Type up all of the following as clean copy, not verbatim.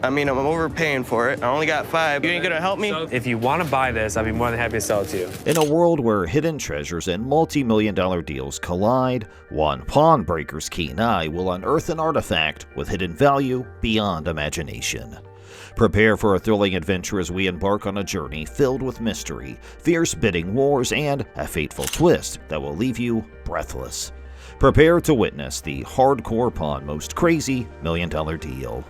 I mean, I'm overpaying for it. I only got 5. You ain't gonna help me? If you want to buy this, I'd be more than happy to sell it to you. In a world where hidden treasures and multi-million-dollar deals collide, one pawn breaker's keen eye will unearth an artifact with hidden value beyond imagination. Prepare for a thrilling adventure as we embark on a journey filled with mystery, fierce bidding wars, and a fateful twist that will leave you breathless. Prepare to witness the hardcore pawn most crazy million-dollar deal.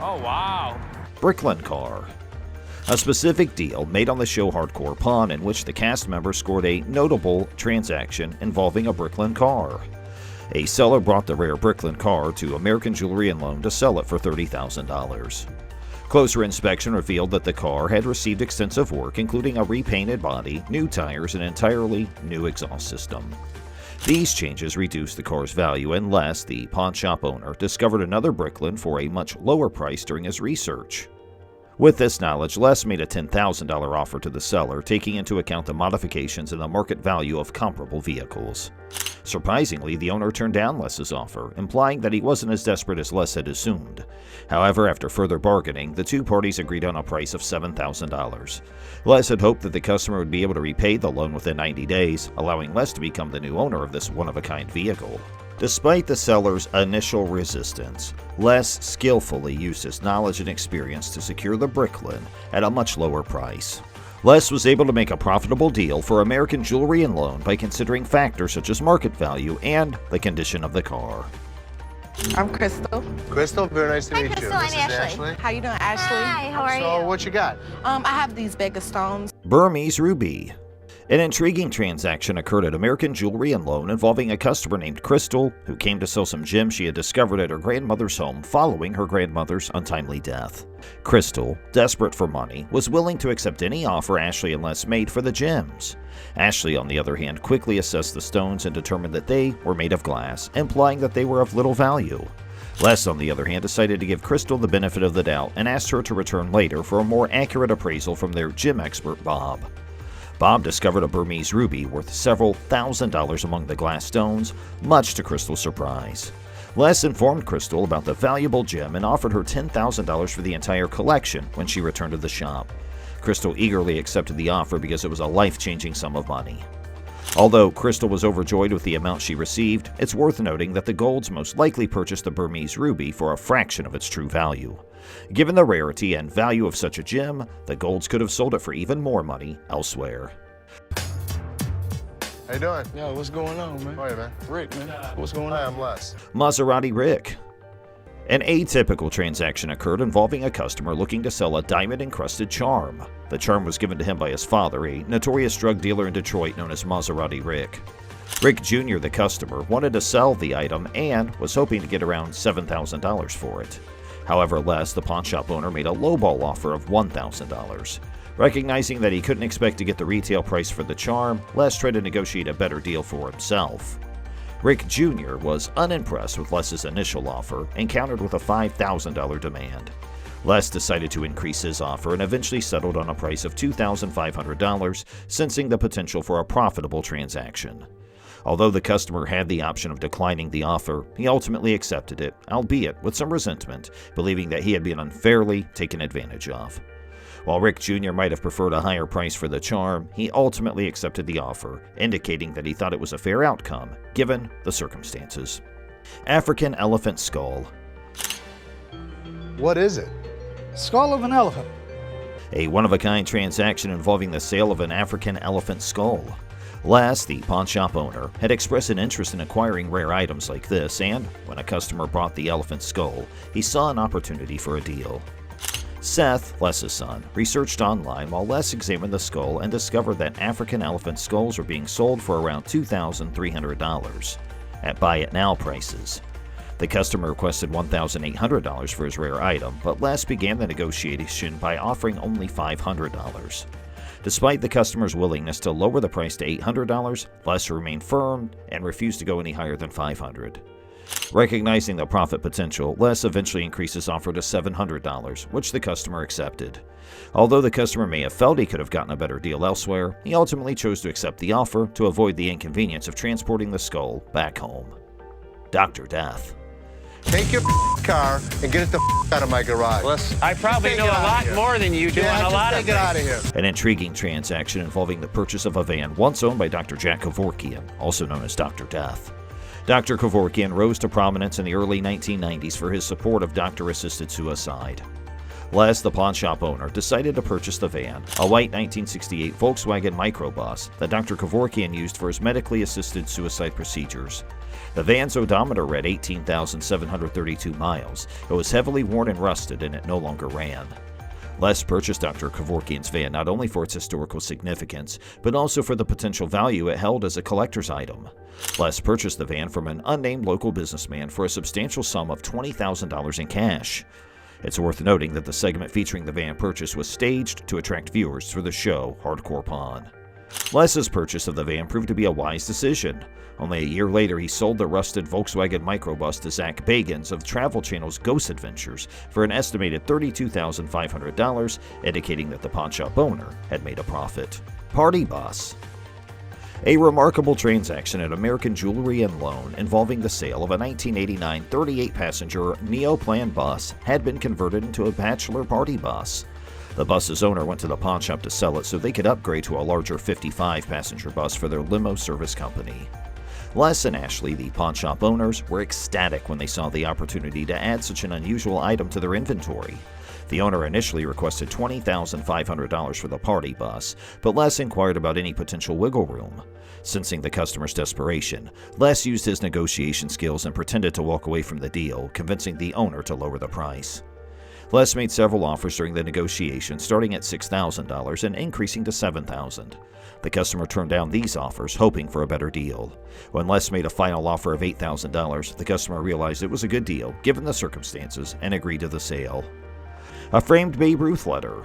Oh, wow. Bricklin Car. A specific deal made on the show Hardcore Pawn in which the cast members scored a notable transaction involving a Bricklin car. A seller brought the rare Bricklin car to American Jewelry and Loan to sell it for $30,000. Closer inspection revealed that the car had received extensive work, including a repainted body, new tires, and an entirely new exhaust system. These changes reduced the car's value, and Les, the pawn shop owner, discovered another Bricklin for a much lower price during his research. With this knowledge, Les made a $10,000 offer to the seller, taking into account the modifications and the market value of comparable vehicles. Surprisingly, the owner turned down Les's offer, implying that he wasn't as desperate as Les had assumed. However, after further bargaining, the two parties agreed on a price of $7,000. Les had hoped that the customer would be able to repay the loan within 90 days, allowing Les to become the new owner of this one-of-a-kind vehicle. Despite the seller's initial resistance, Les skillfully used his knowledge and experience to secure the Bricklin at a much lower price. Les was able to make a profitable deal for American Jewelry and Loan by considering factors such as market value and the condition of the car. I'm Crystal. Crystal, very nice to meet you. Crystal, I'm This is Ashley. How you doing, Ashley? Hi, how are So, you? what you got? I have these Vega stones. Burmese Ruby. An intriguing transaction occurred at American Jewelry and Loan involving a customer named Crystal who came to sell some gems she had discovered at her grandmother's home following her grandmother's untimely death. Crystal, desperate for money, was willing to accept any offer Ashley and Les made for the gems. Ashley, on the other hand, quickly assessed the stones and determined that they were made of glass, implying that they were of little value. Les, on the other hand, decided to give Crystal the benefit of the doubt and asked her to return later for a more accurate appraisal from their gem expert, Bob. Bob discovered a Burmese ruby worth several $1,000s among the glass stones, much to Crystal's surprise. Les informed Crystal about the valuable gem and offered her $10,000 for the entire collection when she returned to the shop. Crystal eagerly accepted the offer because it was a life-changing sum of money. Although Crystal was overjoyed with the amount she received, it's worth noting that the Golds most likely purchased the Burmese ruby for a fraction of its true value. Given the rarity and value of such a gem, the Golds could have sold it for even more money elsewhere. How you doing? Yo, what's going on, man? How are you, man? Rick, man. What's going Hi, on? I'm Les. Maserati Rick. An atypical transaction occurred involving a customer looking to sell a diamond-encrusted charm. The charm was given to him by his father, a notorious drug dealer in Detroit known as Maserati Rick. Rick Jr., the customer, wanted to sell the item and was hoping to get around $7,000 for it. However, Les, the pawnshop owner, made a lowball offer of $1,000. Recognizing that he couldn't expect to get the retail price for the charm, Les tried to negotiate a better deal for himself. Rick Jr. was unimpressed with Les's initial offer and countered with a $5,000 demand. Les decided to increase his offer and eventually settled on a price of $2,500, sensing the potential for a profitable transaction. Although the customer had the option of declining the offer, he ultimately accepted it, albeit with some resentment, believing that he had been unfairly taken advantage of. While Rick Jr. might have preferred a higher price for the charm, he ultimately accepted the offer, indicating that he thought it was a fair outcome, given the circumstances. African Elephant Skull. What is it? Skull of an elephant. A one-of-a-kind transaction involving the sale of an African elephant skull. Les, the pawnshop owner, had expressed an interest in acquiring rare items like this, and when a customer brought the elephant skull, he saw an opportunity for a deal. Seth, Les's son, researched online while Les examined the skull and discovered that African elephant skulls were being sold for around $2,300 at buy-it-now prices. The customer requested $1,800 for his rare item, but Les began the negotiation by offering only $500. Despite the customer's willingness to lower the price to $800, Les remained firm and refused to go any higher than $500. Recognizing the profit potential, Les eventually increased his offer to $700, which the customer accepted. Although the customer may have felt he could have gotten a better deal elsewhere, he ultimately chose to accept the offer to avoid the inconvenience of transporting the skull back home. Dr. Death. Take your car and get it the out of my garage. I probably Take know it a out of lot here. more than you do Yeah, on a just lot of take it out of here. An intriguing transaction involving the purchase of a van once owned by Dr. Jack Kevorkian, also known as Dr. Death. Dr. Kevorkian rose to prominence in the early 1990s for his support of doctor-assisted suicide. Les, the pawn shop owner, decided to purchase the van, a white 1968 Volkswagen microbus that Dr. Kevorkian used for his medically assisted suicide procedures. The van's odometer read 18,732 miles. It was heavily worn and rusted, and it no longer ran. Les purchased Dr. Kevorkian's van not only for its historical significance, but also for the potential value it held as a collector's item. Les purchased the van from an unnamed local businessman for a substantial sum of $20,000 in cash. It's worth noting that the segment featuring the van purchase was staged to attract viewers for the show Hardcore Pawn. Les's purchase of the van proved to be a wise decision. Only a year later, he sold the rusted Volkswagen microbus to Zach Bagans of Travel Channel's Ghost Adventures for an estimated $32,500, indicating that the pawnshop owner had made a profit. Party Bus. A remarkable transaction at American Jewelry and Loan involving the sale of a 1989 38-passenger Neoplan bus had been converted into a bachelor party bus. The bus's owner went to the pawn shop to sell it so they could upgrade to a larger 55-passenger bus for their limo service company. Les and Ashley, the pawn shop owners, were ecstatic when they saw the opportunity to add such an unusual item to their inventory. The owner initially requested $20,500 for the party bus, but Les inquired about any potential wiggle room. Sensing the customer's desperation, Les used his negotiation skills and pretended to walk away from the deal, convincing the owner to lower the price. Les made several offers during the negotiation, starting at $6,000 and increasing to $7,000. The customer turned down these offers, hoping for a better deal. When Les made a final offer of $8,000, the customer realized it was a good deal, given the circumstances, and agreed to the sale. A framed Babe Ruth letter.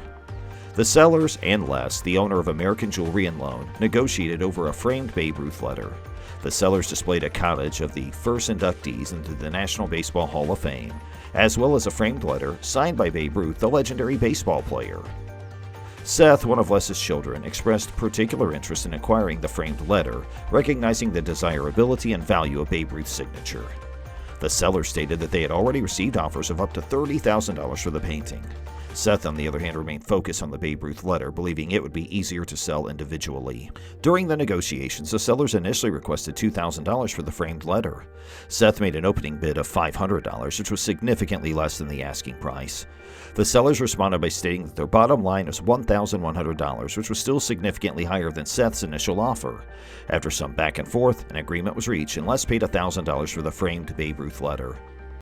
The sellers and Les, the owner of American Jewelry and Loan, negotiated over a framed Babe Ruth letter. The sellers displayed a cottage of the first inductees into the National Baseball Hall of Fame, as well as a framed letter signed by Babe Ruth, the legendary baseball player. Seth, one of Les's children, expressed particular interest in acquiring the framed letter, recognizing the desirability and value of Babe Ruth's signature. The seller stated that they had already received offers of up to $30,000 for the painting. Seth, on the other hand, remained focused on the Babe Ruth letter, believing it would be easier to sell individually. During the negotiations, the sellers initially requested $2,000 for the framed letter. Seth made an opening bid of $500, which was significantly less than the asking price. The sellers responded by stating that their bottom line was $1,100, which was still significantly higher than Seth's initial offer. After some back and forth, an agreement was reached, and Les paid $1,000 for the framed Babe Ruth letter.